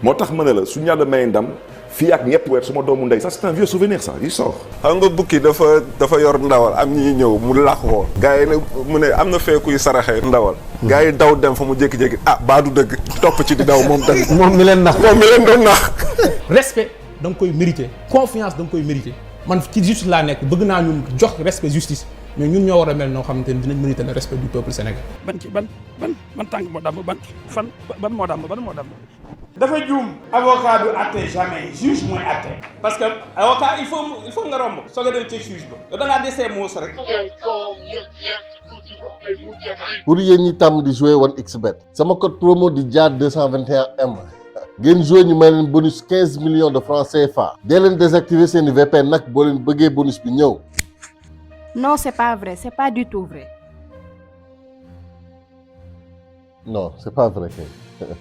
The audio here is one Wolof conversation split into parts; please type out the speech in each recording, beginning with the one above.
moo tax ma ne la suñu yàlla may ndam fii ak ñetti weer suma doomu ndey ça c'est un vieux souvenir ça il sort. xam nga bukki dafa yor ndawal am ñi ñëw mu làq ko. gars yi ne mu ne am na feekuy saraxee ndawal. gars yi daw dem fa mu jékki-jékki baa du dëgg topp ci di daw moom tamit. moom mi leen nax moom mi leen doon nax. respect da nga koy mériter confiance da nga koy mériter man ci justice laa nekk bëgg naa ñun jox respect justice mais ñun ñoo war a mel noo xamante ni dinañ mériter le respect du peuple sénégalais. ban tànk moo damm ban moo damm. dafa juum avocat du àtte jamais juge mooy àtte parce que avocat il faut nga romb soo ko dem ci juge ba yow da ngaa desee muus rek. pour yéen ñi tàmm di jouer 1xBet sama code promo di jaar 221M ngeen jouer ñu may leen bonus 15 millions de francs CFA. dee leen désactiver seeni VPN nag boo leen bëggee bonus bi ñëw. Non, c'est pas vrai, c'est pas du tout vrai. Non, c'est pas vrai kay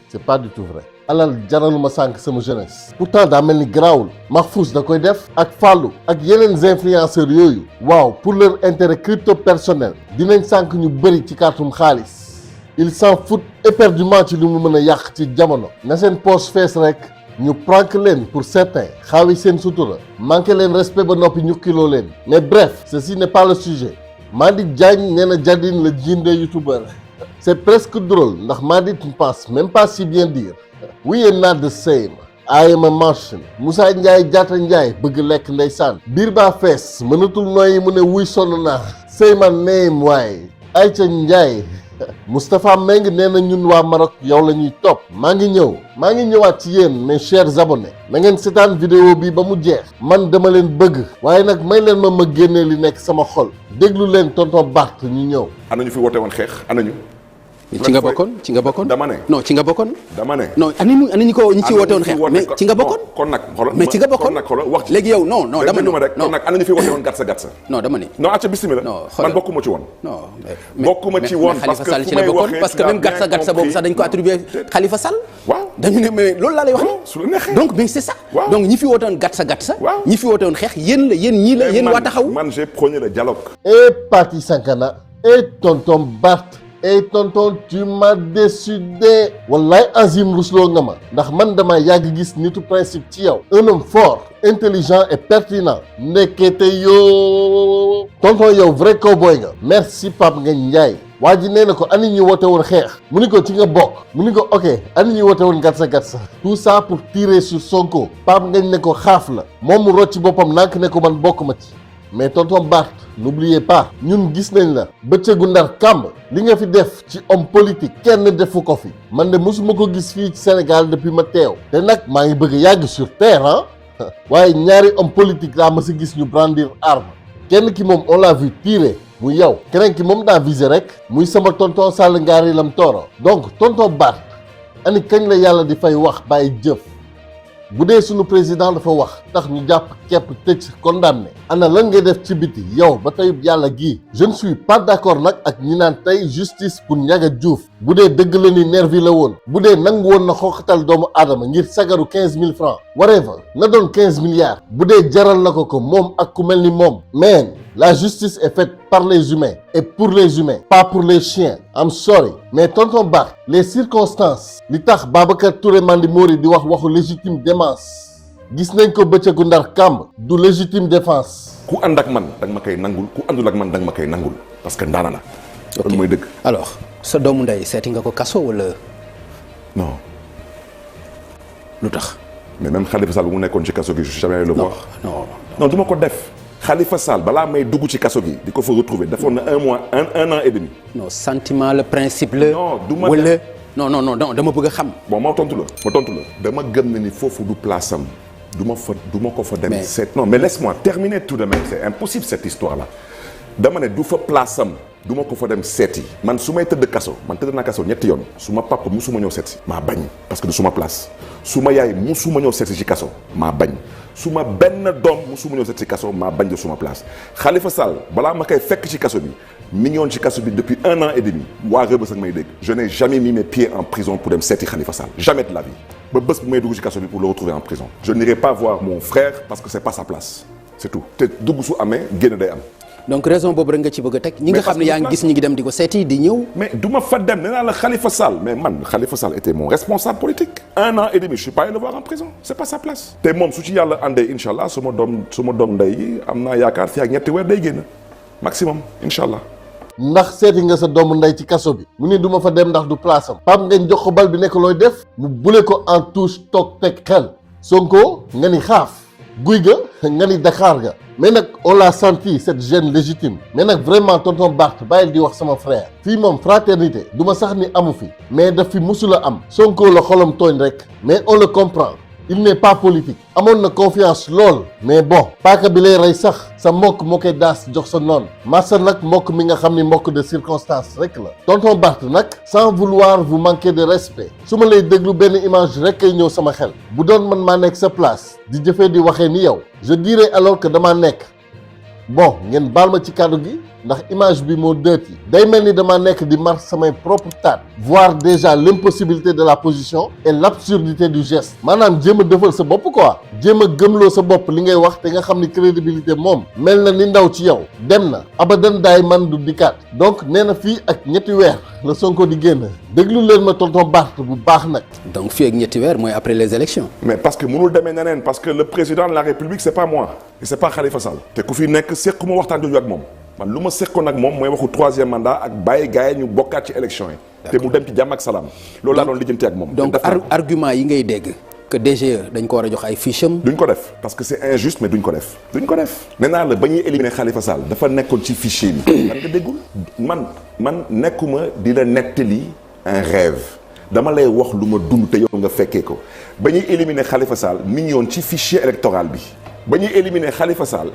c'est pas du tout vrai. alal jaraluma sànq sama jeunesse. pourtant daa mel ni garaawul. Mahfouz da koy def ak Fallou ak yeneen influenceurs yooyu. waaw pour leur intérêt crypto personnel. dinañ sànq ñu bëri ci kàttum xaalis. ils s'en foutent éperdument ci li mu mën a yàq ci jamono. na seen poche fees rek. ñu prank leen pour certains xaawi seen sutura manqué leen respect ba noppi ñu kiloo leen mais bref ceci n'est pas le sujet Madi Diagne nee na Jadine la jiinde youtubeur c'est presque drôle ndax Madi ne pense même pas si bien dire we are not the same I am a Martian Moussa Ndiaye Diatta Ndiaye bëgg lekk ndeysaan biir baa fees mënatul nooyi mu ne wuy sonn naa say my name waaye Aïcha Ndiaye Moustapha Meng nee na ñun waa Maroc yow la ñuy topp maa ngi ñëwaat ci yéen mes chers abonnés na ngeen seetaan vidéo bi ba mu jeex man dama leen bëgg waaye nag may leen ma génnee li nekk sama xol déglu leen tonton Bart ñu ñëw. ana ñu fi woote woon xeex ana ñu. ci nga bokkoon dama ne. non ci nga bokkoon. dama ne. non ani ñi ci woote woon xeex mais ci nga bokkoon. kon nag xoolal mais ci nga bokkoon kon nag xoolal wax ci. léegi yow non dama ne kon nag ana ñu fi woote woon gatsa non dama ne. non acca bismillah man bokkuma ci woon. non bokkuma ci woon parce que Khalifa Sall ci la bokkoon parce que même gatsa boobu sax dañ ko attribué Khalifa Sall. waaw dañu ne mais loolu laa lay wax su la neexee donc mais c'est ça. donc ñi fi woote woon gatsa ñi fi woote woon xeex yéen ñii la yéen waa taxaw. man j'ai prôné le dialogue. et Paty Sankana et tonton Bart. et tonton tu m'as décidé wallaay azim rusloo nga ma ndax man dama yàgg gis nitu principe ci yow un homme fort intelligent et pertinent nekkete yoo tonton yow vrai cowboy nga merci Pape Ngagne Ndiaye waa ji nee na ko ani ñi woote woon xeex mu ni ko ci nga bokk mu ni ko ok ani ñi woote woon gatsa tout ça pour tirer sur Sonko Pape Ngagne ne ko xaaf la moom mu rocci boppam nank ne ko man bokk ma ci mais tonton Bart n'oubliez pas ñun gis nañ la bëccëgu ndar kàmb li nga fi def ci homme politique kenn defu ko fi man de mosuma ko gis fii ci Sénégal depuis ma teew te nag maa ngi bëgg a yàgg sur terre ah waaye ñaari homme politique laa ma si gis ñu brandir arme kenn ki moom on l'a vu tirer muy yow keneen ki moom daa viser rek muy sama tonton Sall ngaari lam tooro donc tonton Bart ani kañ la yàlla di fay wax bàyyi jëf bu dee sunu président dafa wax tax ñu jàpp képp tëj condamné ana lan ngay def ci biti yow ba teyub yàlla gii je ne suis pas d'accord nag ak ñi naan tey justice pour Ndiaga Diouf bu dee dëgg la ni nervi la woon bu dee nangu woon na xooxatal doomu aadama ngir sagaru 15 000 francs whatever na doon 15 milliards bu dee jaral na ko moom ak ku mel ni moom mais la justice est faite par les humains et pour les humains pas pour les chiens I'm sorry mais tonton Bart les circonstances li tax Babacar Touré Mandi Mori di wax waxu légitime défense gis nañ ko bëccëgu ndar kàmb du légitime défense ku ànd ak man danga ma koy nangul ku àndul ak man danga ma koy nangul parce que ndaana la loolu mooy dëgg alors sa doomu ndey seeti nga ko kaso wala non lu tax mais même Khalifa Sall bu mu nekkoon ci kaso gi je suis jamais allé le voir non du ma ko def Khalifa Sall balaa may dugg ci kaso gi di ko fa retrouver defoon na un an et demi. non sentiment le principe la. non du ma wala non dama bëgg a xam. bon ma tontu la dama gëm ne ni foofu du place am du ma ko fa dem. seet non mais laisse-moi terminer tout de même c'est impossible cette histoire là dama ne du fa place am du ma ko fa dem seeti man su may tëdd kaso man tëdd naa kaso ñetti yoon su ma papa musuma ñëw seeti maa bañ parce que du suma place su ma yaay musuma ñëw seeti ci kaso maa bañ. su ma benn doom musuma ñëw seet ci kaso maa bañ de suma place Khalifa Sall balaa ma koy fekk ci kaso bi mi ngi woon ci kaso bi depuis 1 an et demi waa Rebeuss ak may dégg je n'ai jamais mis mes pieds en prison pour dem seeti Khalifa Sall jamais de la vie ba bés bu may dugg ci kaso bi pour le retrouver en prison je n'irai pas voir mon frère parce que c'est pas sa place c'est tout te dugg su amee génn day am donc raison boobu rek nga ci bëgg a teg ñi nga xam ne yaa ngi gis ñi ngi dem di ko seeti di ñëw. mais du ma fa dem nee naa la Khalifa Sall mais man Khalifa Sall était mon responsable politique 1 an et demi je suis pas allé le voir en prison c'est pas sa place te moom su ci yàlla àndee incha allah su ma doom ndey am naa yaakaar fii ak ñetti weer day génn maximum incha allah. ndax seeti nga sa doomu ndey ci kaso bi mu ni du ma fa dem ndax du place am Pape Ngagne jox ko bal bi nekk looy def mu bule ko en touche toog teg xel Sonko nga ni xaaf guy ga nga ni Dakar ga mais nag on l'a senti cette gêne légitime mais nag vraiment tonton Barth bàyyil di wax sama frère fii moom fraternité du ma sax ni amu fi mais daf fi musula am Sonko la xolam tooñ rek mais on le comprend il n'est pas politique amoon na confiance lool mais bon paaka bi lay rey sax sa mbokk moo koy daas jox sa noon massa nag mbokk mi nga xam ni mbokk de circonstance rek la tonton Barth nag sans vouloir vous manquer de respect su ma lay déglu benn image rek kay ñëw sama xel bu doon man maa nekk sa place di jëfee di waxee ni yow je dirais alors que damaa nekk bon ngeen baal ma ci kàddu gi ndax image bi moo dëeti day mel ni dama nekk di mar samay propre taat voir déjà l'impossibilité de la position et l'absurdité du geste maanaam jéem a defal sa bopp quoi jéem a gëmloo sa bopp li ngay wax te nga xam ni crédibilité moom mel na ni ndaw ci yow dem na abadan daay man du dikkaat donc nee na fii ak ñetti weer la Sonko di génn déglu leen ma tonton Barth bu baax nag. donc fii ak ñetti weer mooy après les élections. mais parce que mënul demee neneen parce que le président de la République c'est pas moi et c'est pas Khalifa Sall te ku fi nekk sequma waxtaan jooju ak moom man lu ma seqoon ak moom mooy waxu 3e mandat ak bàyyi gars yi ñu bokkaat ci élection yi. te mu dem ci jàmm ak salaam. loolu laa doon lijjanti ak moom. donc argument yi ngay dégg que DGE dañ ko war a jox ay fiches am. duñ ko def parce que c'est injuste mais duñ ko def. nee naa la ba ñuy éliminer Khalifa Sall dafa nekkoon ci fichier bi. man nga déggul man nekkuma di la nettali un rêve dama lay wax lu ma dund te yow nga fekkee ko ba ñuy éliminer Khalifa Sall mi ngi yoon ci fichier électoral bi. ba ñuy éliminer Khalifa Sall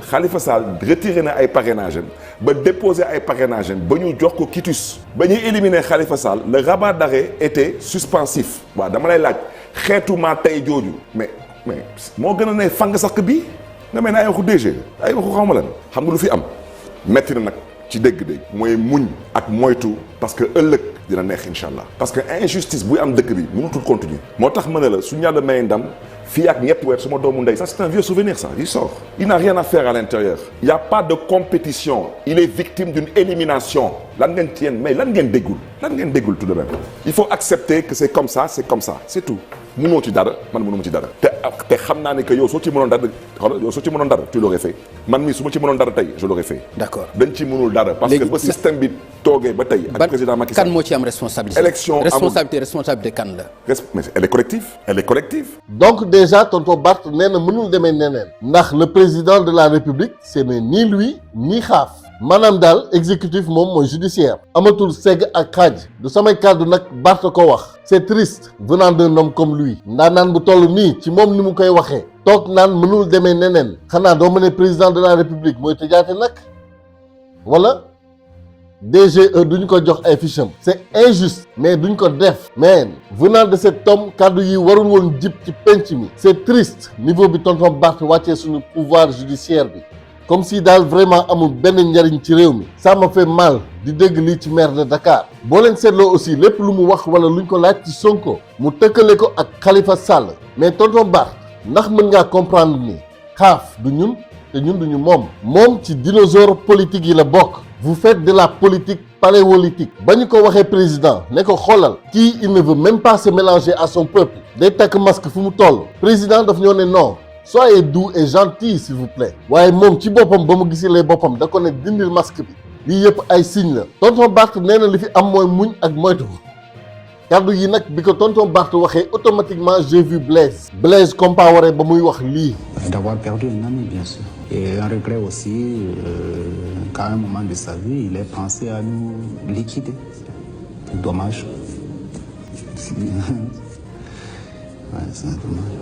retiré na ay parrainage am ba déposé ay parrainage am ba ñu jox ko quitus ba ñuy éliminer Khalifa Sall le rabat d'arrêt était suspensif waaw dama lay laaj xeetuma tey jooju mais moo gën a ne fang sax bii nga mel ne ay waxu DG ay waxu xawma lan xam nga lu fi am metti na nag ci dégg-dégg mooy muñ ak moytu parce que ëllëg dina neex incha allah parce que injustice buy am dëkk bi mënutul continuer moo tax ma ne la suñu yàlla may ndam fii ak ñetti weer suma doomu ndey ça c'est un vieux souvenir ça il sort il n'a rien à faire à l'intérieur il y a pas de compétition il est victime d'une élimination lan ngeen déggul tout de même il faut accepter que c'est comme ça c'est tout mënoo ci dara man mënuma ci dara te xam naa ne que yow soo ci mënoon dara tu l'aurais fait man mii su ma ci mënoon dara tey je l'aurais fait d'accord dañ ci mënul dara parce que ba système bi toogee ba tey ak président Macky Sall kan moo ci am responsabilité élection responsabilité kan la mais elle est collective donc déjà tonton Barth nee na mënul demee neneen ndax le président de la République ce n'est ni lui ni xaaf maanaam daal exécutif moom mooy judiciaire amatul segg ak xaaj du samay kàddu nag Barth ko wax c'est triste venant d'un homme comme lui ndaanaan bu toll nii ci moom ni mu koy waxee toog naan mënul demee neneen xanaa doo ma ne président de la République mooy tëjaate nag wala DGE duñ ko jox ay fiches c'est injuste mais duñ ko def mais venant de cet homme kàddu yi warul woon jib ci penc mi c'est triste niveau bi tonton Barth wàccee suñu pouvoir judiciaire bi comme si daal vraiment amul benn njariñ ci réew mi ça me fait mal di dégg lii ci maire de Dakar boo leen seetloo aussi lépp lu mu wax wala luñ ko laaj ci Sonko mu tëkkale ko ak Khalifa Sall mais tonton Barth ndax mën ngaa comprendre ni xaaf du ñun te ñun duñu moom ci dinosaure politique yi la bokk vous faites de la politique paléolithique ba ñu ko waxee président ne ko xoolal kii il ne veut même pas se mélanger à son peuple day takk masque fu mu toll président daf ñoo ne non soyez doux et gentil s'il vous plaît waaye moom ci boppam ba mu gisilee boppam da ko ne dindil masque bi lii yëpp ay signe la tonton Barth nee na li fi am mooy muñ ak moytu kàddu yi nag bi ko tonton Barth waxee automatiquement j'ai vu Blaise Compaoré ba muy wax lii d'avoir perdu un ami bien sûr et un regret aussi qu'à un moment de sa vie il ait pensé à nous liquider dommage ouais, c'est dommage.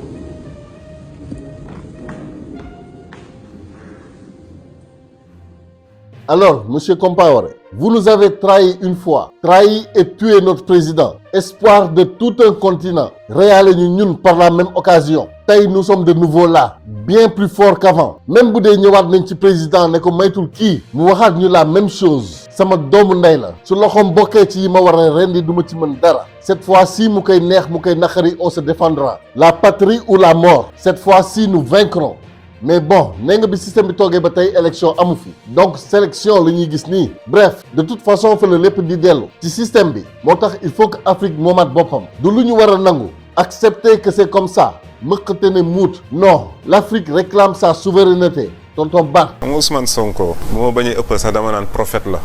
Alors, monsieur Compaoré, vous nous avez trahi une fois, trahi et tué notre président, espoir de tout un continent, réalé ñu ñun par la même occasion. Tey nous sommes de nouveau là, bien plus forts qu'avant. Même bu dee ñëwaat nañ ci président ne ko maytul kii, mu waxaat ñu la même chose. Sama doomu ndey la, su loxoom bokkee ci yi ma war a rendi du ma ci mën dara. Cette fois-ci mu koy neex mu koy naqari, on se défendra. La patrie ou la mort, cette fois-ci nous vaincrons. mais bon nee nga bi système bi toogee ba tey élection amu fi donc sélection la ñuy gis nii bref de toute façon fa la lépp di dellu ci système bi moo tax il faut que Afrique moomaat boppam du lu ñu war a nangu accepter que c'est comme ça mëqate ne muut non l'Afrique réclame sa souveraineté tonton Bart. xam nga Ousmane Sonko bu ma bañee ëppal sax dama naan prophète la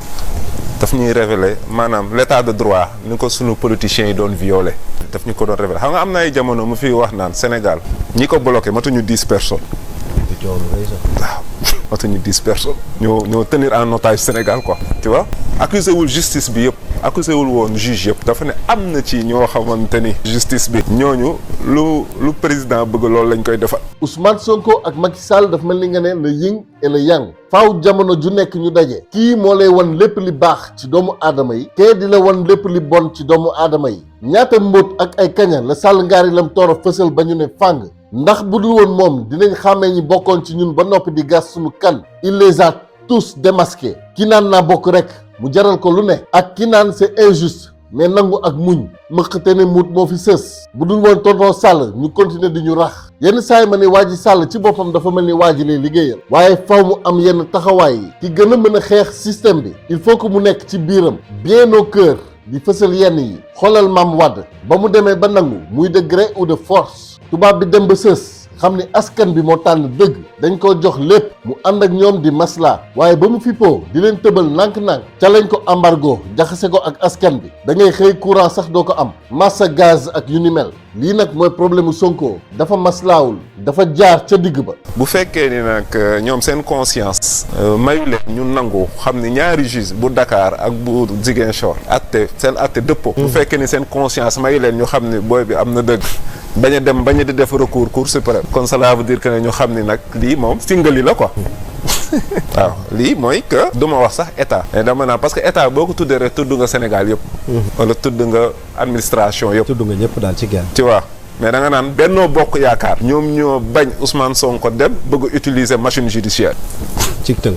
daf ñuy révéler maanaam l'état de droit ni ko sunu politiciens yi doon violé daf ñu ko doon révéler xam nga am na ay jamono mu fi wax naan Sénégal ñi ko bloqué matuñu 10 personnes. waaw matuñu 10 personnes. ñoo tenir en otage Sénégal quoi. tu vois accusé wul justice bi yëpp accusé wul woon juge yëpp dafa ne am na ci ñoo xamante ni justice bi ñooñu lu président bëgg loolu lañ koy defal. Ousmane Sonko ak Macky Sall daf mel ni nga ne le yin et le yang faaw jamono ju nekk ñu daje kii moo lay wan lépp li baax ci doomu aadama yi kee di la wan lépp li bon ci doomu aadama yi ñaata mbóot ak ay kaña la Sall ngaari lam tooro fësal ba ñu ne fàng ndax bu dul woon moom dinañ xàmmee ñi bokkoon ci ñun ba noppi di gas suñu kan il les a tous démasqués ki naan naa bokk rek mu jaral ko lu ne ak ki naan c'est injuste mais nangu ak muñ mëqate ne muut moo fi sës bu dul woon tonton Sall ñu continuer di ñu rax yenn saa yi ma ne waa ji Sall ci boppam dafa mel ni waa ji lay liggéeyal waaye faw mu am yenn taxawaay yi ki gën a mën a xeex système bi il faut que mu nekk ci biiram bien au cœur di fësal yenn yi xoolal Mame Wade ba mu demee ba nangu muy de gré ou de force tubaab bi dem ba sës xam ni askan bi moo tànn dëgg dañ ko jox lépp mu ànd ak ñoom di masla waaye ba mu fippoo di leen tëbal nànk-nànk ca lañ ko embargo jaxase ko ak askan bi da ngay xëy courant sax doo ko am massa gaz ak yu ni mel lii nag mooy problème mu Sonko dafa maslaawul dafa jaar ca digg ba. bu fekkee ni nag ñoom seen conscience mayu leen ñu nangu xam ni ñaari juge bu Dakar ak bu Ziguinchor seen atte dëppoo. bu fekkee ni seen conscience mayu leen ñu xam ni booy bi am na dëgg bañ a di def recours Cour suprême kon cela veut dire que ne ñu xam ni nag lii moom singali la quoi. waaw lii mooy que du ma wax sax état mais dama naa parce que état boo ko tuddee rek tudd nga Sénégal yëpp wala tudd nga administration yëpp tudd nga ñëpp daal ci genn tu vois mais da nga naan Benno Bokk Yaakaar ñoom ñoo bañ Ousmane Sonko dem bëgg utiliser machine judiciaire ci tënk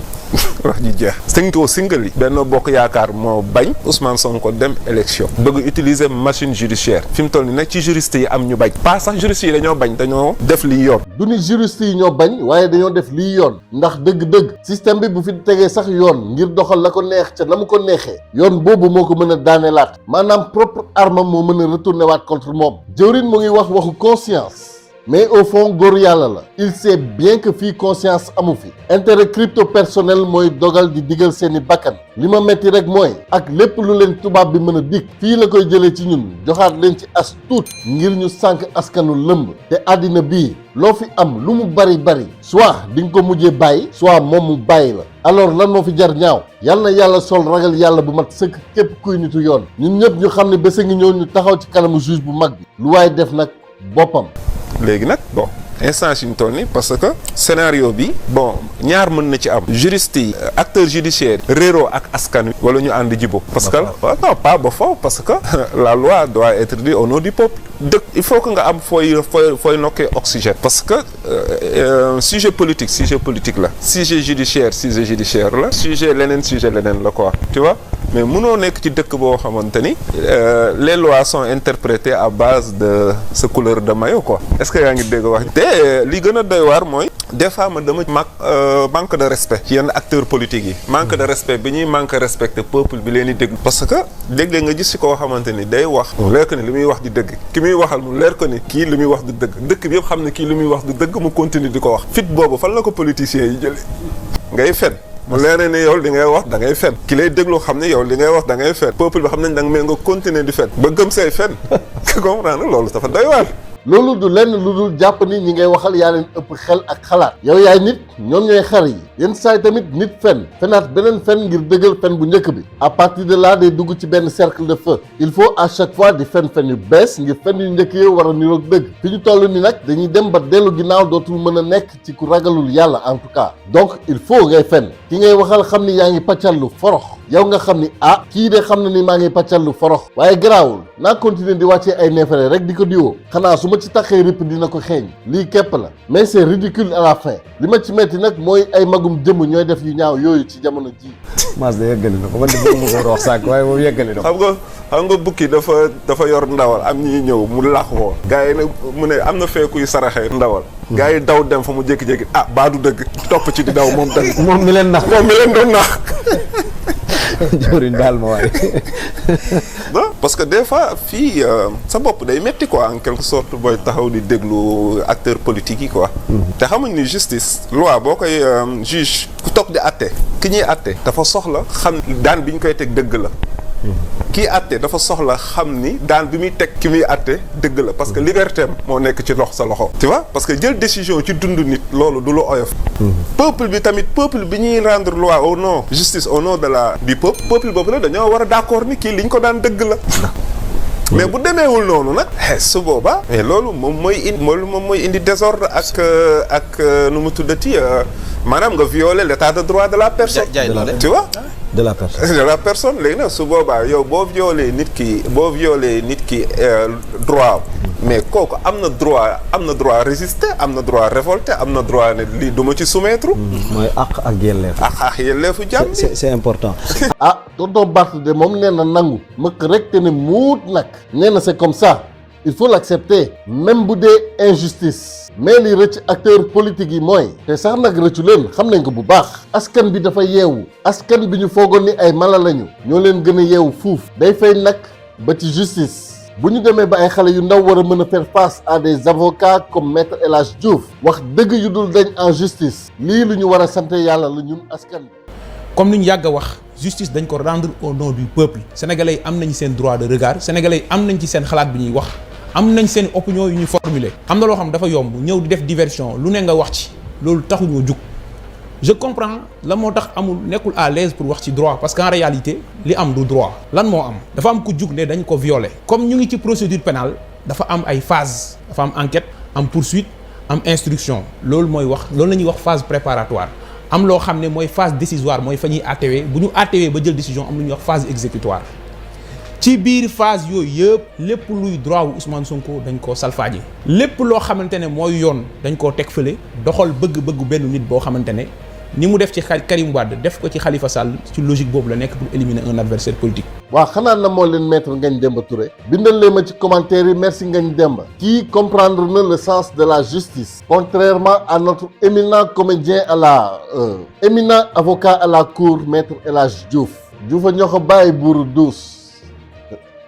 wax ji jeex Sonko singali Benno Bokk Yaakaar moo bañ Ousmane Sonko dem élection bëgg utiliser machine judiciaire fi mu toll ni nag ci juriste yi am ñu bañ pas sax juriste yi dañoo bañ dañoo def lii yoon du ni juriste yi ñoo bañ waaye dañoo def lii yoon ndax dëgg-dëgg système bi bu fi tegee sax yoon ngir doxal la ko neex ca na mu ko neexee yoon boobu moo ko mën a daaneelaat maanaam propre arme moo mën a retourner waat contre moom jëwrin mu ngi wax waxu conscience mais au fond góor yàlla la il sait bien que fii conscience amu fi intérêt crypto personnel mooy dogal di digal seeni bakkan li ma metti rek mooy ak lépp lu leen tubaab bi mën a dig fii la koy jëlee ci ñun joxaat leen ci as tuut ngir ñu sànk askanu lëmb te àddina bii loo fi am lu mu bari soit di nga ko mujjee bàyyi soit moom mu bàyyi la alors lan moo fi jar ñaaw yal na yàlla sol ragal yàlla bu mat sëkk képp kuy nitu yoon ñun ñëpp ñu xam ne bés a ngi ñëw ñu taxaw ci kanamu juge bu mag bi lu waaye def nag boppam léegi nag bon instance yi ñu toll nii parce que scénario bi bon ñaar mën na ci am juriste yi acteur judiciaire réeroo ak askan wi wala ñu ànd jibo parce que non pas ba foofu parce que la loi doit être dite au nom du peuple dëkk il faut que nga am fooy nokkee oxygène parce que sujet politique la sujet judiciaire la sujet leneen la quoi tu vois mais mënoo nekk ci dëkk boo xamante ni les lois sont interprétées à base de sa couleur de maillot quoi est-ce que yaa ngi dégg wax te li gën a doy waar mooy des fois man dama manque de respect ci yenn acteurs politiques yi manque de respect bi ñuy manque respecter peuple bi leen di déglu parce que léeg-léeg nga gis ci koo xamante ni day wax mu leer ko ni li muy wax di dëgg ki muy waxal mu leer ko ni kii li muy wax du dëgg dëkk bi yëpp xam ne kii li muy wax du dëgg mu continue di ko wax fit boobu fan la ko politiciens yi jële ngay fen mu leer ne yow li ngay wax da ngay fen ki lay déglu xam ne yow li ngay wax da ngay fen peuple bi xam nañ da nga mais nga continuer di fen ba gëm say fen nga comprendre loolu dafa doy waar loolu du lenn lu dul jàpp ni ñi ngay waxal yaa leen ëpp xel ak xalaat yow yaay nit ñoom ñooy xar yi yenn saay tamit nit fen fenaat beneen fen ngir dëggal fen bu njëkk bi à partir de là day dugg ci benn cercle de feu il faut à chaque fois di fen yu bees ngir fen yu njëkk yi war a niroog dëgg fi ñu toll ni nag dañuy dem ba dellu ginnaaw dootul mën a nekk ci ku ragalul yàlla en tout cas donc il faut ngay fen ki ngay waxal xam ni yaa ngi paccal lu forox yow nga xam ni kii de xam na ni maa ngi paccal lu forox waaye garaawul naa continuer di wàccee ay neefere rek di ko diwoo xanaa su ma ci taxee ripp dina ko xeeñ lii képp la mais c'est ridicule à la fin li ma ci metti nag mooy ay magum jëmm ñooy def yu ñaaw yooyu ci jamono ji. Mass de yeggali na ko man de bëgg ma ko wax sànq waaye moom yeggali na ko. xam nga bukki dafa yor ndawal am ñuy ñëw mu làq ko. gars yi nag mu ne am na feekuy saraxee ndawal. gars yi daw dem fa mu jékki-jékki baa du dëgg topp ci di daw moom tamit. moom mi leen nax doon nax. jëwriñ baal ma waaye. parce que des fois fii sa bopp day metti quoi en quelque sorte booy taxaw di déglu acteurs politiques yi quoi. te xamuñ ni justice loi boo koy juge ku toog di àtte ki ñuy àtte dafa soxla xam daan bi ñu koy teg dëgg la. kii àtte dafa soxla xam ni daan bi muy teg ki muy àtte dëgg la parce que liberté am moo nekk ci sa loxo. tu vois parce que jël décision ci dund nit loolu du lu oyof. peuple bi tamit peuple bi ñuy rendre loi au nom justice au nom du peuple boobu la dañoo war a d'accord ni kii liñ ko daan dëgg la. mais bu demeewul noonu nag su boobaa. mais loolu moom mooy indi désordre ak nu mu tuddati maanaam nga violer l'état de droit de la personne. tu vois. de la personne léegi nag su boobaa yow boo violer nit ki droit mais kooku am na droit résister am na droit révolter am na droit ne lii du ma ci soumettre. mooy àq ak yelleef. ak yelleefu jàmm. c'est important. tonton Barth de moom nee na nangu mëkk rek te ne muut nag nee na c'est comme ça il faut l'accepter même bu dee injustice. mais li rëcc acteur politique yi mooy te sax nag rëccu leen xam nañ ko bu baax askan bi dafa yeewu askan bi ñu foogoon ni ay mala lañu ñoo leen gën a yeewu fuuf day fay nag ba ci justice bu ñu demee ba ay xale yu ndaw war a mën a faire face à des avocats comme maître El Hadj Diouf wax dëgg yu dul dañ en justice lii lu ñu war a sant yàlla la ñun askan bi. comme ni ñu yàgg a wax justice dañ ko rendre au nom du peuple sénégalais yi am nañ seen droit de regard sénégalais yi am nañ ci seen xalaat bi ñuy wax. am nañ seen opinion yu ñu formuler am na loo xam dafa yomb ñëw di def diversion lu ne nga wax ci loolu taxuñoo jug je comprends la moo tax amul nekkul à l'aise pour wax ci droit parce qu'en réalité li am du droit lan moo am dafa am ku jug ne dañ ko violer comme ñu ngi ci procédure pénale dafa am ay phase dafa am enquête am poursuite am instruction loolu mooy wax loolu la ñuy wax phase préparatoire am loo xam ne mooy phase décisoire mooy fa ñuy àttewee bu ñu àttewee ba jël décision am lu ñuy wax phase exécutoire ci biir phase yooyu yëpp lépp luy droit wu Ousmane Sonko dañ koo salfaaji lépp loo xamante ne mooy yoon dañ koo teg fële doxal bëgg-bëggu benn nit boo xamante ne ni mu def ci Karim Wade def ko ci Khalifa Sall ci logique boobu la nekk pour éliminer un adversaire politique. waaw xanaa na moo leen maître Ngagne Demba Touré bindal leen ma ci commentaire yi merci Ngagne Demba kii comprendre na le sens de la justice contrairement à notre éminent comédien éminent avocat à la cour maître El Hadj Diouf a ñoo ko bàyyi buuru duus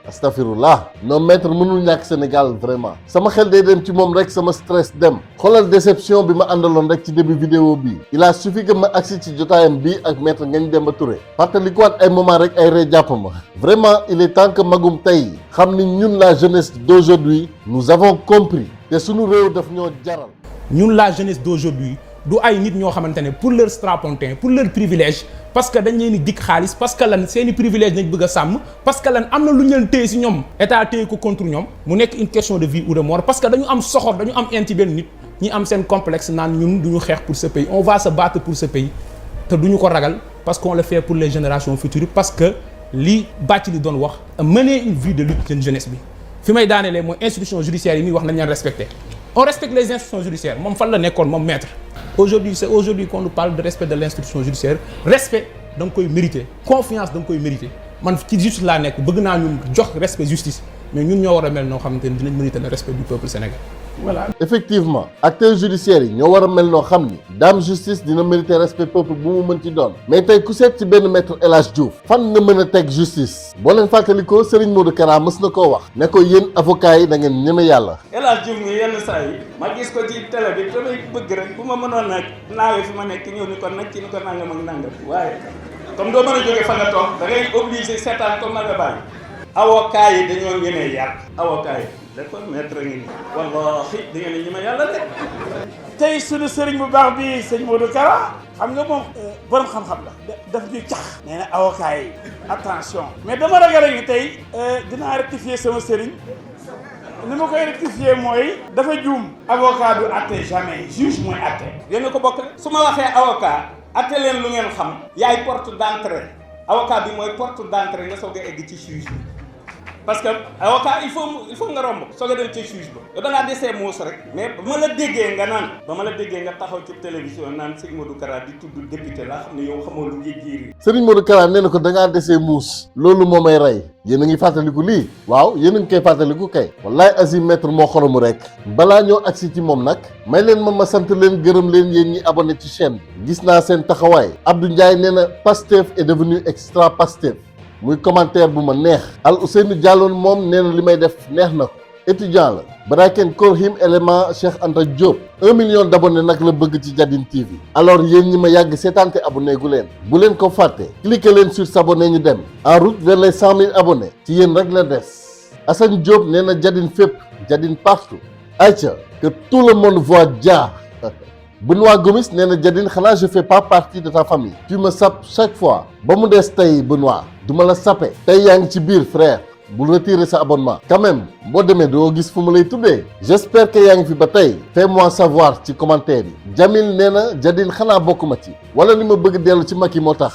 astafirullah non maître mënul ñàkk Sénégal vraiment sama xel day dem ci moom rek sama stress dem xoolal déception bi ma àndaloon rek ci début vidéo bi il a suffi que ma agsi ci jotaayam bi ak maître Ngagne Demba Touré fàttali ko waat ay moment rek ay ree jàpp ma vraiment il est temps que magum tey xam ni ñun la jeunesse d'aujourd'hui nous avons compris te suñu réew daf ñoo jaral ñun la jeunesse d'aujourd'hui du ay nit ñoo xamante ne pour leur strapontin pour leur privilège parce que dañ leen di dikk xaalis parce que lan seeni privilège nañ bëgg a sàmm parce que lan am na lu ñu leen téye ci ñoom état téye ko contre ñoom mu nekk une question de vie ou de mort parce que dañu am soxor dañu am inti benn nit ñi am seen complexe naan ñun duñu xeex pour ce pays on va se battre pour ce pays te duñu ko ragal parce qu'on le fait pour les générations futures parce que li bàcc li doon wax mener une vie de lutte seen jeunesse bi fi may daanelee mooy institution judiciaire yi muy wax nañ leen respecter on respecte les institutions judiciaires moom fan la nekkoon moom maître aujourd'hui c'est aujourd'hui qu'on nous parle de respect de l'institution judiciaire respect da nga koy mériter confiance da nga koy mériter man ci justice laa nekk bëgg naa ñun jox respect justice mais ñun ñoo war a mel noo xamante ni dinañ mériter le respect du peuple sénégalais. voilà effectivement acteurs judiciaires yi ñoo war a mel noo xam ni daam justice dina mériter respect peuple bu mu mën ci doon mais tey ku seet ci benn maître El Hadj Diouf fan nga mën a teg justice boo leen fàttalikoo Serigne Modou Kara mës na koo wax ne ko yéen avocats yi da ngeen ñeme yàlla. El Hadj Diouf nga yenn saa yi ma gis ko ci télé bi damay bëgg rek bu ma mënoon nag naawee fi ma nekk ñëw ni ko nag ci ni ko nangam ak nangam waaye comme doo mën a jógee fa nga toog da ngay obligé seetaan comme na nga bàyyi avocats yi dañoo ñemee yàq avocats yi d'accord maître ngi nii wallahi da ngeen ñi ma yàlla de tey suñu sëriñ bu baax bi sëñ Modou Kara xam nga moom borom xam-xam la daf ñuy cax nee na avocats yi attention mais dama ragal ni tey dinaa rectifier sama sëriñ ni ma koy rectifier mooy dafa juum avocat du atte jamais juge mooy atte yéen ko bokk su ma waxee avocat atte leen lu ngeen xam yaay porte d'entrée avocat bi mooy porte d'entrée nga soog a egg ci juge bi parce que avocat il faut nga romb soo ko dem ci juge ba yow da ngaa desee muus rek mais ba ma la déggee nga taxaw ci télévision naan Serigne Modou Kara di tudd député laa xam ne yow xamoo lu jiiri Serigne Modou Kara nee na ko da ngaa desee muus loolu moo may rey yéen a ngi fàttaliku lii waaw yéen a ngi koy fàttaliku kay wallaay Azim maître moo xoromu rek balaa ñoo agsi ci moom nag may leen ma sant leen gërëm leen yéen ñi abonné ci chaîne bi gis naa seen taxawaay Abdou Ndiaye nee na Pastef est devenu extra Pastef muy commentaire bu ma neex Al Ousseynou Diallo moom nee na li may def neex na ko étudiant la but I can call him élément Cheikh Anta Diop 1 million d'abonnés nag la bëgg ci Jadine TV alors yéen ñi ma yàgg seetaante abonné gu leen bu leen ko fàtte cliquez leen sur s'abonner ñu dem en route vers les 100 000 abonnés ci yéen rek la des Assane Diop nee na Jadine fépp Jadine partout ayca que tout le monde voit Dia Benoît Gomis nee na Jadine xanaa je fais pas partie de ta famille tu me sapes chaque fois ba mu des tey Benoît du ma la sape tey yaa ngi ci biir frère bul retirer sa abonnement quand même boo demee doo gis fu mu lay tuddee j'espère que yaa ngi fi ba tey fais-moi savoir ci commentaire yi Jamil nee na Jadine xanaa bokkuma ci wala ni ma bëgg dellu ci Macky moo tax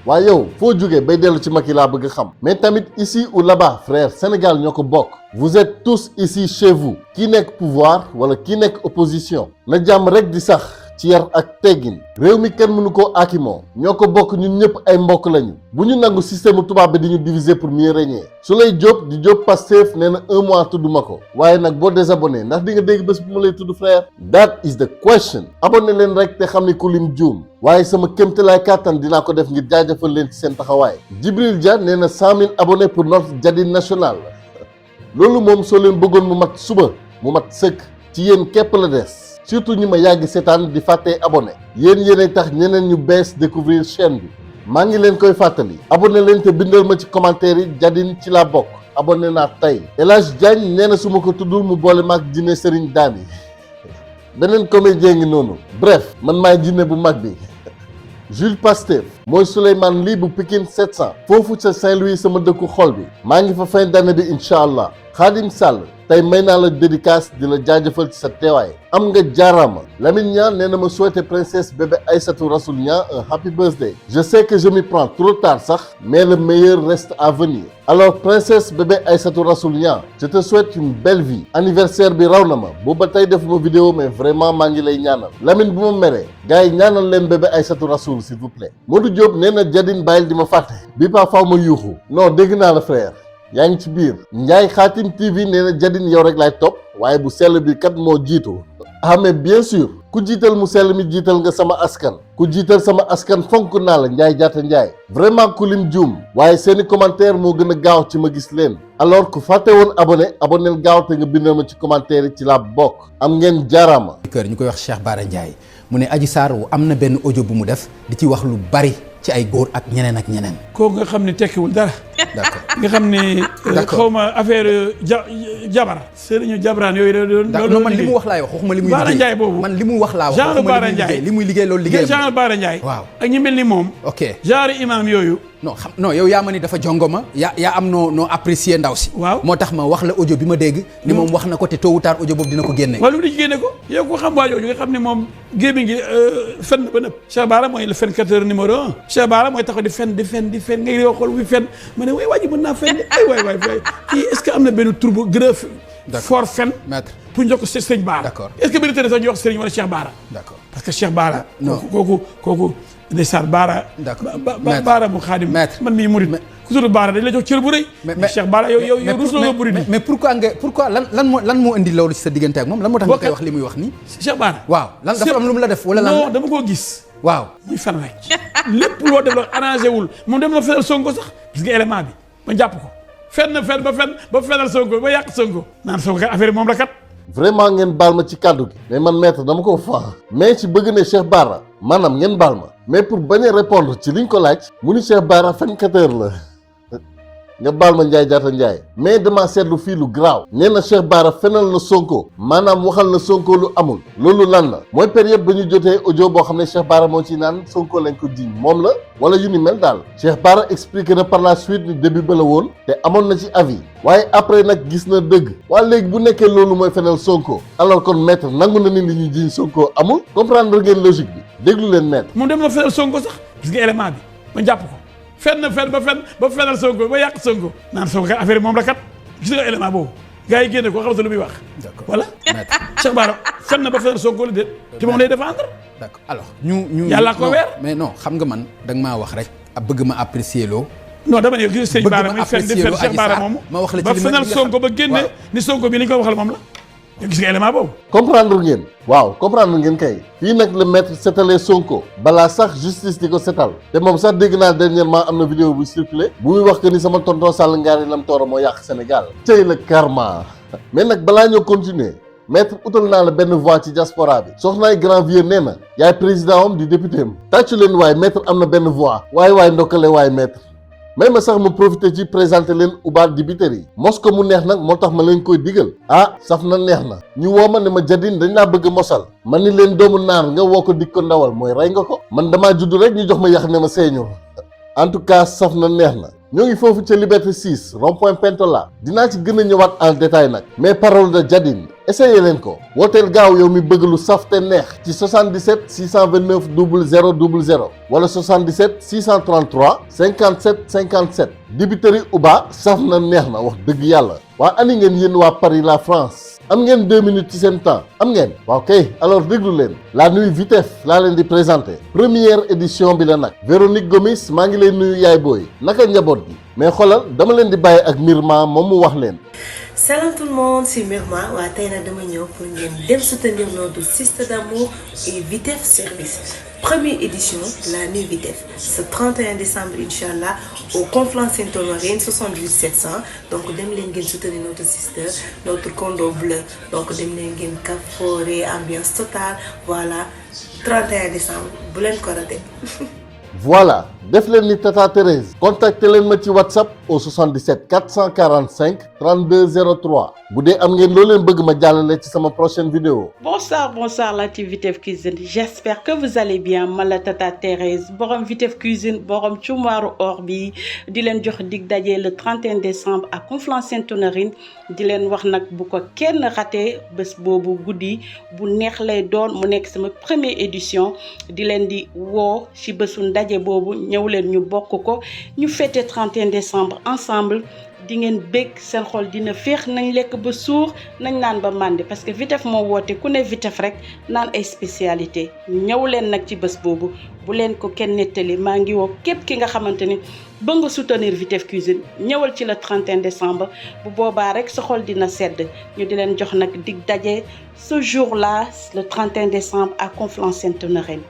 waaye yow foo jógee bay dellu ci Macky laa bëgg xam mais tamit ici ou là-bas frère Sénégal ñoo ko bokk vous êtes tous ici chez vous kii nekk pouvoir wala kii nekk opposition na jàmm rek di sax ci yar ak teggin réew mi kenn mënu koo aakimoo ñoo ko bokk ñun ñëpp ay mbokk lañu bu ñu nangu système tubaab bi di ñu diviser pour mieux régner su lay Diop di Diop Pastef nee na 1 mois tudduma ko waaye nag boo désabonné ndax di nga dégg bés bu ma lay tudd frère that is the question abonné leen rek te xam ni ku lim juum waaye sama kéemtalaay kàttan dinaa ko def ngir jaajëfal leen ci seen taxawaay Djibril Dia nee na 100 000 abonnés pour notre Jadine nationale loolu moom soo leen bëggoon mu mat suba mu mat sëkk ci yéen képp la des surtout ñi ma yàgg seetaan di fàttee abonné yéenay tax ñeneen ñu bees découvrir chaîne bi maa ngi leen koy fàttali abonné leen te bindal ma ci commentaire yi Jadine ci laa bokk abonné naa tey El Hadj Diagne nee na su ma ko tuddul mu boole maag jinne Serigne Dani beneen comédien ngi noonu bref man maay jinne bu mag bi Jules Pastef mooy Souleymane Ly bu Pikine 700 foofu ca Saint-Louis sama dëkku xol bi maa ngi fa fin d'année bi incha allah Khadim Sall tey may naa la dédicace di la jaajëfal ci sa teewaay am nga jaaraama Lamine Niang nee na ma souhaiter princesse bébé Aïssatou Rassoul Niang un happy birthday je sais que je m'y prends trop tard sax mais le meilleur reste à venir alors princesse bébé Aïssatou Rassoul Niang je te souhaite une belle vie anniversaire bi raw na ma booba tey defuma vidéo mais vraiment maa ngi lay ñaanal Lamine bu ma meree gars yi ñaanal leen bébé Aïssatou Rassoul s'il vous plaît Modou Diop nee na Jadine bàyyil di ma fàtte bi pas faw ma yuuxu non dégg naa la frère yaa ngi ci biir Ndiaye Khatim TV nee na Jadine yow rek laay topp waaye bu sell bi kat moo jiitu ah mais bien sûr ku jiital mu sell mi jiital nga sama askan ku jiital sama askan fonk naa la Ndiaye Jaata Ndiaye vraiment ku lim juum waaye seeni commentaire moo gën a gaaw ci ma gis leen alors ku fàtte woon abonné gaaw te nga bindal ma ci commentaire yi ci laa bokk am ngeen jaaraama. kër ñu koy wax Cheikh Bara Ndiaye mu ne Adji Sarr am na benn audio bu mu def di ci wax lu bari ci ay góor ak ñeneen ak ñeneen. kooku nga xam ne tekkiwul dara. d'accord nga xam ne. xaw ma affaire jabar. sëriñu jabaraan yooyu da doon man li mu wax laay wax waxuma li muy liggéey Bara Ndiaye boobu man li mu wax laa wax genre Bara Ndiaye li muy liggéey loolu liggéey genre Bara Ndiaye waaw ak ñu mel ni moom. ok genre imam yooyu. non yow yaa ma ni dafa jongoma yaa am noo apprécier ndaw si. waaw moo tax ma wax la audio bi ma dégg. ni moom wax na ko te tôt ou tard audio boobu dina ko génne. wala lu di génne ko yow ko xam waa jooju nga xam ne moom gémmi ngi fen ba nëpp. Cheikh Bara mooy le fenkateur numéro 1. Cheikh Bara mooy taxaw di fen ngay réew xool muy fen ma ne waa ji mën naa fen de ay waay kii est-ce que am na benn tur bu gën a fort fen maître pour ñu jox ko Sëriñ Bara. d'accord est-ce que mérité na sax ñu wax Sëriñ wala Cheikh Bara. d'accord parce que Cheikh Bara. non kooku ndeysaan Bara. d'accord Bara mu Xaadim. maître man mii murid ku tudd Bara dañ la jox cër bu rëy. mais Cheikh Bara yow ruus la murid mais pourquoi lan moo indi loolu ci sa diggante ak moom lan moo tax nga koy wax li muy wax nii. Cheikh Bara. waaw lan dafa am lu mu la def wala lan. non dama koo gis. waaw muy fen rek lépp loo def la arrangé wul moom dem na fenal Sonko sax gis nga élément bi ma jàpp ko fen ba fenal Sonko ba yàq Sonko naan Sonko kat affaire moom la kat. vraiment ngeen baal ma ci kàddu gi mais man maître dama ko faa mais ci bëgg ne Cheikh Bara maanaam ngeen baal ma mais pour bañ a répondre ci liñ ko laaj mu ni Cheikh Bara fenkateur la nga baal ma Ndiaye Jaata Ndiaye mais dama seetlu fii lu garaaw nee na Cheikh Bara fenal na Sonko maanaam waxal na Sonko lu amul loolu lan la mooy période ba ñu jotee audio boo xam ne Cheikh Bara moo ci naan Sonko lañ ko jiiñ moom la wala yu ni mel daal Cheikh Bara expliqué na par la suite ni début ba la woon te amoon na ci avis waaye après nag gis na dëgg waaye léegi bu nekkee loolu mooy fenal Sonko alors kon maître nangu na ni li ñu jiiñ Sonko amul comprendre ngeen logique bi déglu leen maître. moom dem na fenal Sonko sax gis nga élément bi ma jàpp ko. ba fenal Sonko ba yàq Sonko naan Sonko kat affaire moom la kat. gis nga élément boobu gars yi génne ko xamante lu muy wax. D'accord. voilà Cheikh Bara fen na ba fen Sonko la déet te moom lay défendre. d'accord alors ñu yàlla ko weer. mais non xam nga man da nga maa wax rek bëgg ma apprécier loo. non dama ne gis sëñ Bara muy fen di fen Cheikh Bara moomu ma wax la ci ba li ma fenal Sonko ba génne ni Sonko bi li ñu ko waxal moom la gis nga élément boobu. comprendre ngeen waaw comprendre ngeen kay fii nag le maître setalee Sonko balaa sax justice di ko setal te moom sax dégg naa dernièrement am na vidéo bu circulé bu muy wax que ni sama tonton Sall Ngaari Lam Tooro moo yàq Sénégal tey la karma mais nag balaa ñoo continuer maître utal naa la benn voix ci diaspora bi soxnaay grand vieux nee na yaay président am di député am tàccu leen waaye maître am na benn voix waay ndokkale waay maître may ma sax mu profité ci présenté leen Uba Dibiteri mos ko mu neex nag moo tax ma leen koy digal ah saf na neex na ñu woo ma ne ma Jadine dañ laa bëgg mosal man ni leen doomu naar nga woo ko dik ko ndawal mooy rey nga ko man damaa judd rek ñu jox ma yax ne ma seeñul en tout cas saf na neex na ñoo ngi foofu ca Liberté 6 rond-point Pentola dinaa ci gën a ñëwaat en détail nag mais parole de Jadine essayé leen ko wooteel gaaw yow mi bëgg lu saf te neex ci 77 629 00 00 wala 77 633 57 57 Dibiteri Uba saf na neex na wax dëgg yàlla waa ani ngeen yéen waa Paris la France am ngeen 2 minutes ci seen temps am ngeen waaw kay alors déglu leen la nuit Vitef laa leen di présenté première édition bi la nag Véronique Gomis maa ngi lay nuyu yaay booy naka njaboot gi mais xoolal dama leen di bàyyi ak Mirma moom mu wax leen. Salam tout le monde, c'est Mirma. Waa tey nag dama ñëw pour ngeen dem soutenir notre Sisters d'amour et Vitef service. Première édition, la nuit Vitef, ce 31 décembre, Inch'Allah, au Conflans Sainte-Honorine, 78 700. Donc, dem leen ngeen soutenir notre sister, notre condo bleu. Donc, dem leen ngeen kafoore, ambiance totale. Voilà, 31 décembre, bu leen ko raté. Voilà def leen ni Tata Thérèse contacté leen ma ci WhatsApp au 77 445 32 03 bu dee am ngeen loo leen bëgg ma jàllale ci sama prochaine vidéo. Bonsoir la team Vitef Cuisine, j'espère que vous allez bien. Man la Tata Thérèse borom Vitef Cuisine borom cumaaru or bi di leen jox dig daje le 31 décembre à Conflans Sainte-Honorine di leen wax nag bu ko kenn raté bés boobu guddi bu neex lay doon mu nekk sama première édition di leen di woo ci bésu ndaje boobu ñëw leen ñu bokk ko ñu fêter 31 décembre ensemble di ngeen bég seen xol dina féex nañ lekk ba suur nañ naan ba màndi parce que Vitef moo woote ku ne Vitef rek naan ay spécialité ñëw leen nag ci bés boobu bu leen ko kenn nettali maa ngi woo képp ki nga xamante ni ba nga soutenir Vitef Cuisine ñëwal ci le 31 décembre bu boobaa rek sa xol dina sedd ñu di leen jox nag dig daje ce jour-là le 31 décembre à Conflans Sainte-Honorine.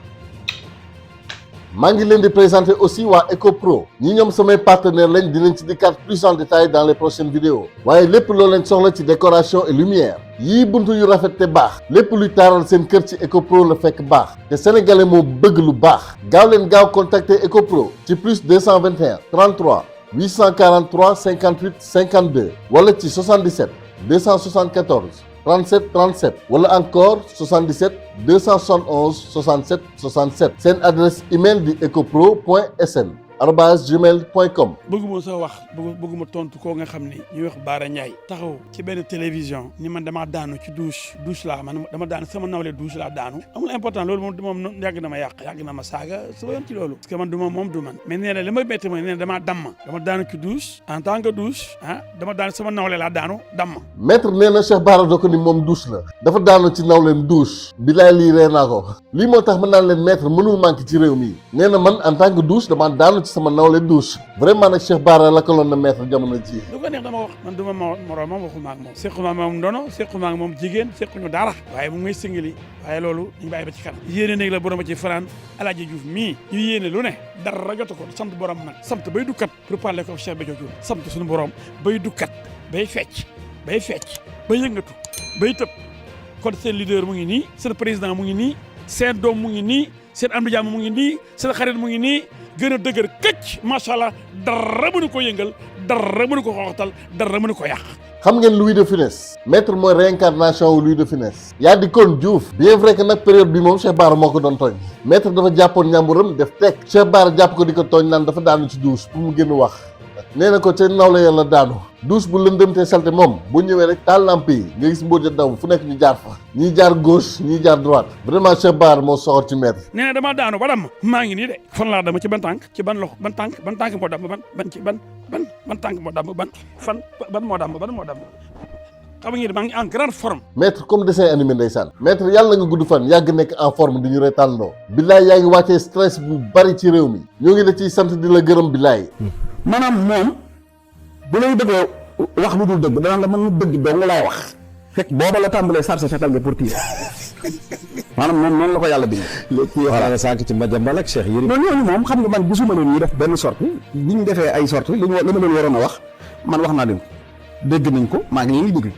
maa ngi leen di présenter aussi waa EcoPro ñi ñoom samay partenaire lañ dinañ ci dikkaat plus en détail dans les prochaines vidéos waaye lépp loo leen soxla ci décoration et lumière yii buntu yu rafet te baax lépp luy taaral seen kër ci EcoPro la fekk baax te sénégalais moo bëgg lu baax gaaw leen gaaw contacter EcoPro ci plus 221 33 843 58 52 wala ci 77 274 37 37 wala encore 77 271 67 67 seen adresse email di ecopro.sn @gmail.com. bëgguma sa wax bëgguma tontu koo nga xam ni ñuy wax Bara Ndiaye taxaw ci benn télévision ni man damaa daanu ci douche laa man dama daanu sama nawle douche laa daanu amul important loolu moom yàgg na ma yàgg na ma saaga sama yoon ci loolu parce que man du moom du man mais nee na li may métti mooy nee na dama daanu ci douche en tant que douche dama daanu sama nawle laa daanu damm. maître nee na Cheikh Bara do ko ni moom douche la dafa daanu ci nawleem douche bilaay lii ree naa ko lii moo tax ma naan leen maître mënul manqué ci réew mi nee na man en tant que douche dama daanu ci sama nawle douche vraiment nag Cheikh Bara lakkaloon na maître jamono ji lu ko neex dama wax man du ma moroomam waxuma ak moom séquma ak moom ndono séquma ak moom jigéen séquñu dara waaye mu ngay singali waaye loolu ñu bàyyi ba ci kanam yéene néeg la borom a ci fanaan Alaaji Diouf mii ñu yéene lu ne dara jotu ko sant borom nag sant bay dukkat pour parler ko Cheikh Béthio Thioune sant suñu borom bay dukkat bay fecc bay yëngatu bay tëb kon seen leader mu ngi nii seen président mu ngi nii seen doom mu ngi nii seen am di jàmm mu ngi nii seen xarit mu ngi nii gën a dëgër këcc macha allah dara mënu ko yëngal dara mënu ko xooxatal dara mënu ko yàq. xam ngeen Louis de Funès maître mooy réincarnation wu Louis de Funès yaa di kon Diouf bien vrai que nag période bi moom Cheikh Bara moo ko doon tooñ maître dafa jàppoon ñàmburam def teg Cheikh Bara jàpp ko di ko tooñ naan dafa daanu ci douche pour mu génn wax nee na ko ca nawle yàlla daanu douche bu lëndëm te salte moom bu ñëwee rek taal lamp yi nga gis mbóot ja daw fu nekk ñu jaar fa ñii jaar gauche ñii jaar droite vraiment Cheikh Bara moo soxor ci maître. nee na dama daanu ba dam maa ngi nii de fan laa dama ci ban tànk ci ban loxo ban tànk moo dam ban tànk moo dam ban moo dam xam nga maa ngi en grande forme. maître comme dessin animé ndeysaan. maître yàlla nga gudd fan yàgg nekk en forme di ñu reetaanloo. billaay yaa ngi wàccee stress bu bari ci réew mi. ñoo ngi la ciy sant di la gërëm billaay. maanaam moom bu lay bëggee wax lu dul dëgg danaan la mën dëgg dong laay wax fekk booba la tàmbalee sarse fetal nga pour tiir maanaam moom noonu la ko yàlla bind. léegi wax naa la sànq ci Madiambal ak Cheikh Yérim. non ñooñu moom xam nga man gisuma leen ñu def benn sorte bi ñu defee ay sorte li ma leen waroon a wax man wax naa leen ko dégg nañ ko maa ngi leen di déglu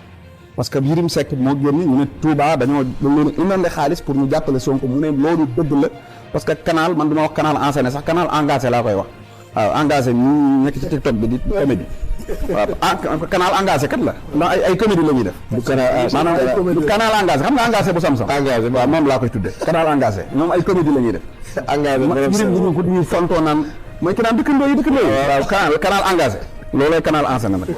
parce que Yérim Seck moo génn ñu ne Touba dañoo leen inondé xaalis pour ñu jàppale Sonko mu ne loolu dëgg la parce que canal man du ma wax canal enseigné sax canal engagé laa koy wax waaw engagé ñu nekk ci TikTok bi di comédie waaw canal engagé kat la ndax ay comédie la ñuy def. du canal maanaam ay comédie canal engagé xam nga engagé bu Samsung. engagé waaw moom laa koy tudde canal engagé ñoom ay comédie la ñuy def. engagé Yérim ñu ko di fontoo naan mooy ki naan dëkkandoo yi waaw canal engagé loolooy canal enseigné nag.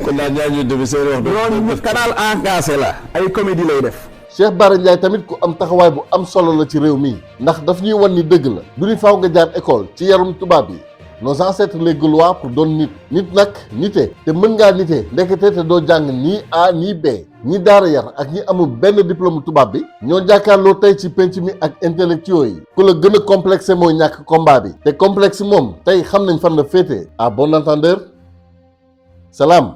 kon daal ñaar demi seen wax loolu canal engagé la ay comédie lay def. Cheikh Bara Ndiaye tamit ku am taxawaay bu am solo la ci réew mi ndax daf ñuy wan ni dëgg la du ni faaw nga jaar école ci yarum tubaab yi nos ancêtres les Gaulois pour doon nit nag nite te mën ngaa nite ndekete te doo jàng nii A nii B ñi daara yar ak ñi amul benn diplôme tubaab bi ñoo jàkkaarloo tey ci penc mi ak intellectuels yi ku la gën a complexé mooy ñàkk combat bi te complexe moom tey xam nañ fan la féete à bon entendeur salaam.